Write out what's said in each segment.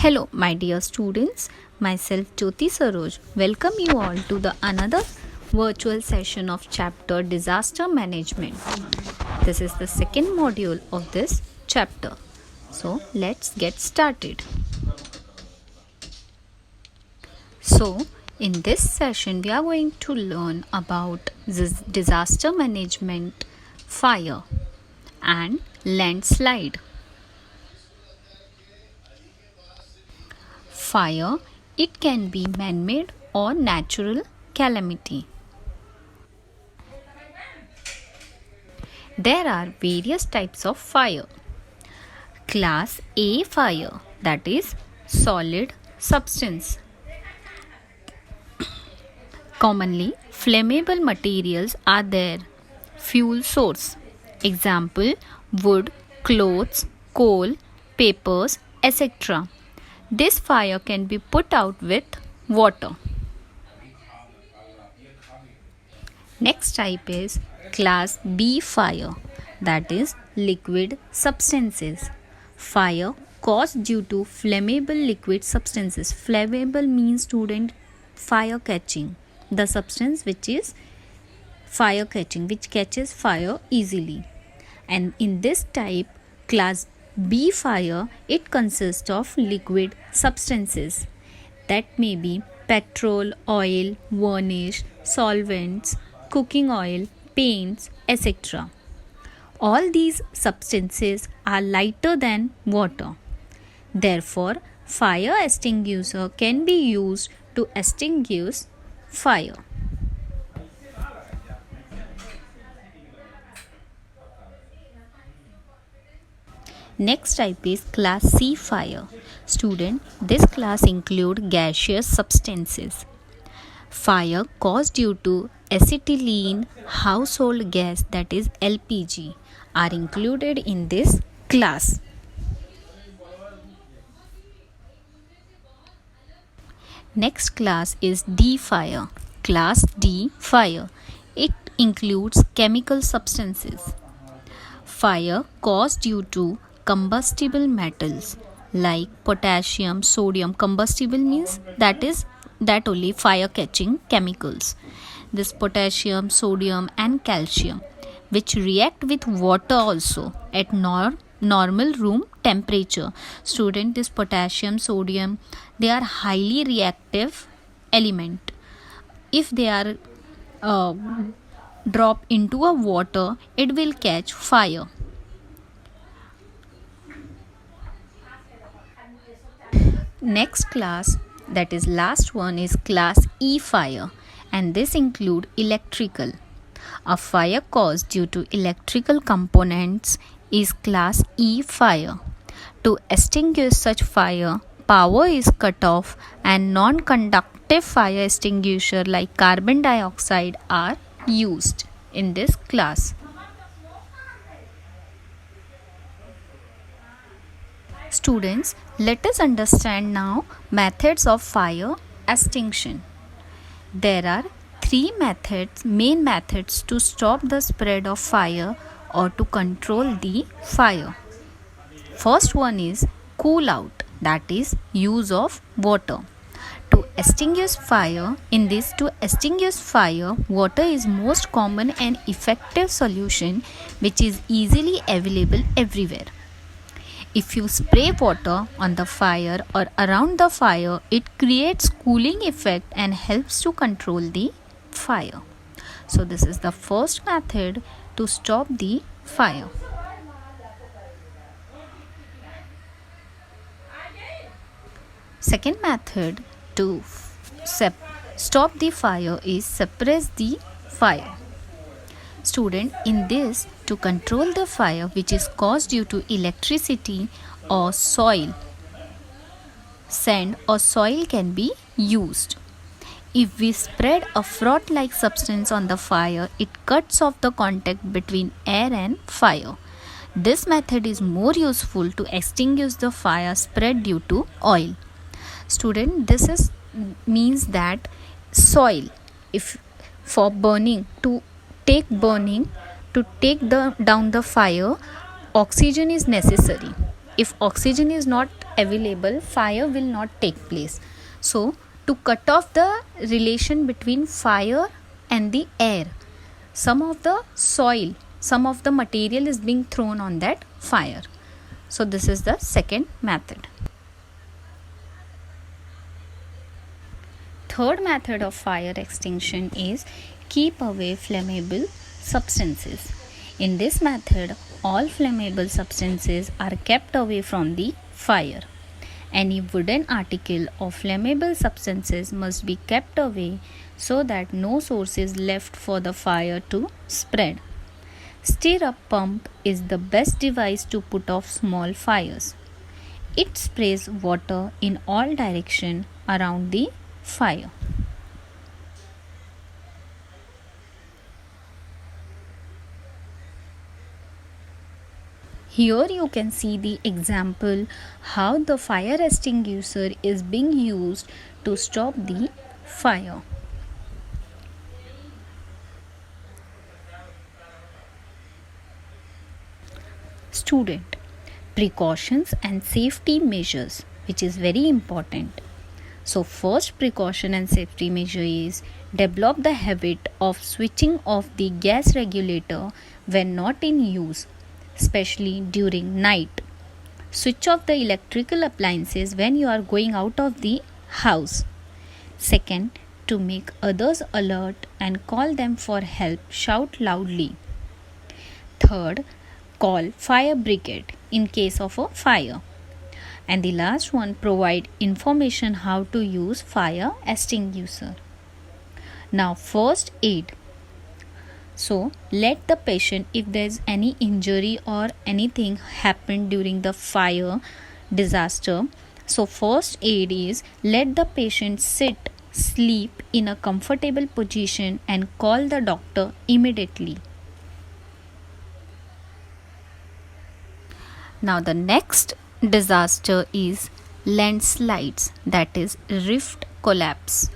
Hello, my dear students. Myself Jyoti Saroj. Welcome you all to the another virtual session of chapter Disaster Management. This is the second module of this chapter. So, let's get started. So, in this session, we are going to learn about disaster management, fire, and landslide. Fire, it can be man-made or natural calamity. There are various types of fire. Class A fire, that is solid substance. Commonly, flammable materials are there. Fuel source. Example, wood, clothes, coal, papers, etc. This fire can be put out with water. Next type is class B fire, that is liquid substances. Fire caused due to flammable liquid substances. Flammable means student fire catching. The substance which is fire catching, which catches fire easily. And in this type, class B fire, it consists of liquid substances that may be petrol, oil, varnish, solvents, cooking oil, paints, etc. All these substances are lighter than water. Therefore, fire extinguisher can be used to extinguish fire. Next type is class C fire. Student, this class include gaseous substances. Fire caused due to acetylene household gas, that is LPG, are included in this class. Next class is D fire. Class D fire. It includes chemical substances. Fire caused due to combustible metals like potassium, sodium. Combustible means that only fire catching chemicals. This potassium, sodium and calcium, which react with water also at normal room temperature. Student, this potassium, sodium, they are highly reactive element. If they are drop into a water, it will catch fire. Next class, that is last one, is class E fire, and this include electrical. A fire caused due to electrical components is class E fire. To extinguish such fire, power is cut off and non-conductive fire extinguisher like carbon dioxide are used in this class. Students, let us understand now methods of fire extinction. There are three main methods to stop the spread of fire or to control the fire. First one is cool out, that is use of water. To extinguish fire, water is most common and effective solution which is easily available everywhere. If you spray water on the fire or around the fire, it creates cooling effect and helps to control the fire. So this is the first method to stop the fire. Second method to stop the fire is suppress the fire. Student, in this, to control the fire which is caused due to electricity or soil, sand or soil can be used. If we spread a froth-like substance on the fire, it cuts off the contact between air and fire. This method is more useful to extinguish the fire spread due to oil. Student, this means that soil, if for burning, to take down the fire, oxygen is necessary. If oxygen is not available, fire will not take place. So to cut off the relation between fire and the air, some of the soil, some of the material is being thrown on that fire. So this is the second method. Third method of fire extinction is keep away flammable substances. In this method, all flammable substances are kept away from the fire. Any wooden article or flammable substances must be kept away so that no source is left for the fire to spread. Stir-up pump is the best device to put off small fires. It sprays water in all directions around the fire. Here you can see the example how the fire extinguisher is being used to stop the fire. Student, precautions and safety measures, which is very important. So first precaution and safety measure is develop the habit of switching off the gas regulator when not in use, especially during night. Switch off the electrical appliances when you are going out of the house. Second, to make others alert and call them for help, shout loudly. Third, call fire brigade in case of a fire. And the last one, provide information how to use fire extinguisher. Now first aid. So let the patient, if there is any injury or anything happened during the fire disaster, so first aid is let the patient sit, sleep in a comfortable position and call the doctor immediately. Now the next disaster is landslides, that is rift collapse.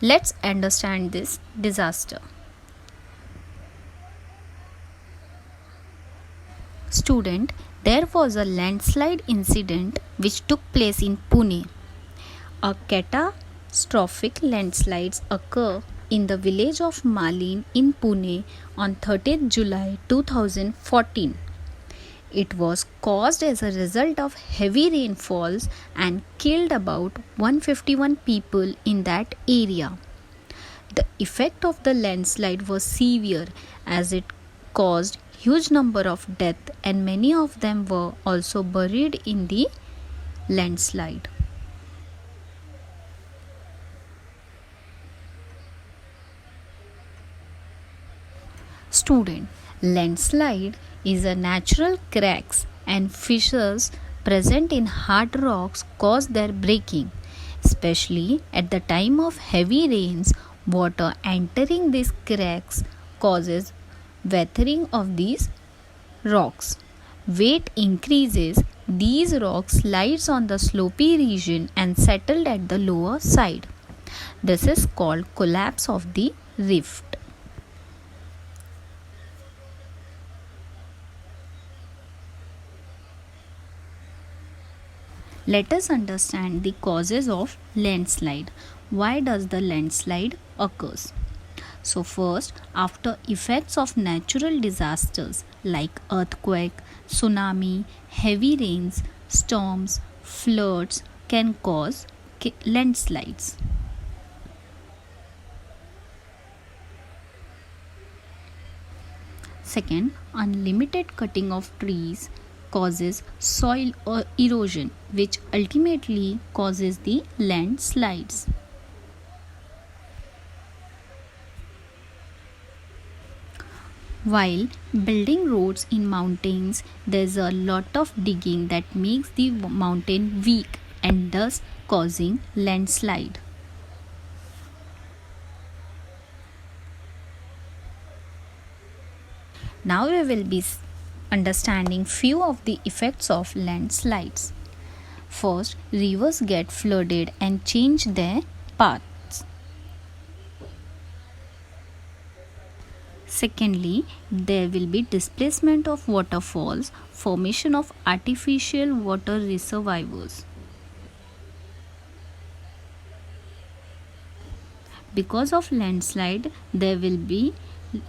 Let's understand this disaster. Student, there was a landslide incident which took place in Pune. A catastrophic landslides occur in the village of Malin in Pune on 30th July 2014. It was caused as a result of heavy rainfalls and killed about 151 people in that area. The effect of the landslide was severe as it caused huge number of deaths and many of them were also buried in the landslide. Student, landslide is a natural cracks and fissures present in hard rocks cause their breaking. Especially at the time of heavy rains, water entering these cracks causes weathering of these rocks. Weight increases, these rocks slides on the slopy region and settled at the lower side. This is called collapse of the rift. Let us understand the causes of landslide. Why does the landslide occurs? So first, after effects of natural disasters like earthquake, tsunami, heavy rains, storms, floods can cause landslides. Second, unlimited cutting of trees causes soil erosion, which ultimately causes the landslides. While building roads in mountains, there's a lot of digging that makes the mountain weak and thus causing landslide. Now we will be understanding few of the effects of landslides. First, rivers get flooded and change their paths. Secondly, there will be displacement of waterfalls, formation of artificial water reservoirs. Because of landslide, there will be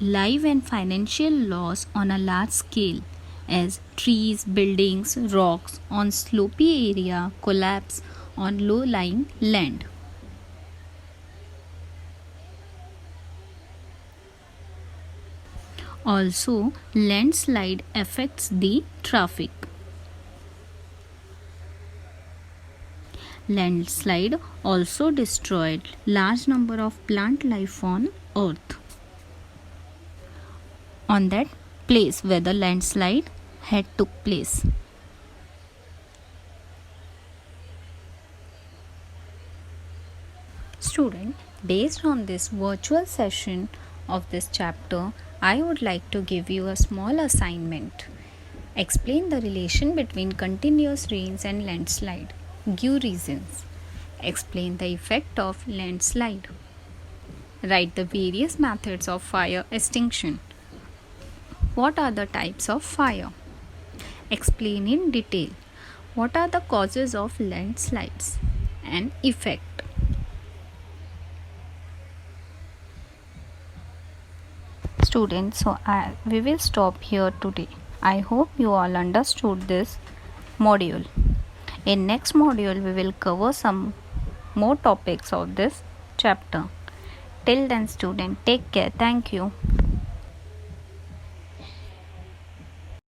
life and financial loss on a large scale as trees, buildings, rocks on slopy area collapse on low-lying land. Also, landslide affects the traffic. Landslide also destroyed large number of plant life on earth. On that place where the landslide had took place. Student, based on this virtual session of this chapter, I would like to give you a small assignment. Explain the relation between continuous rains and landslide. Give reasons. Explain the effect of landslide. Write the various methods of fire extinction. What are the types of fire? Explain in detail. What are the causes of landslides and effect? Students, we will stop here today. I hope you all understood this module. In next module, we will cover some more topics of this chapter. Till then, student, take care. Thank you.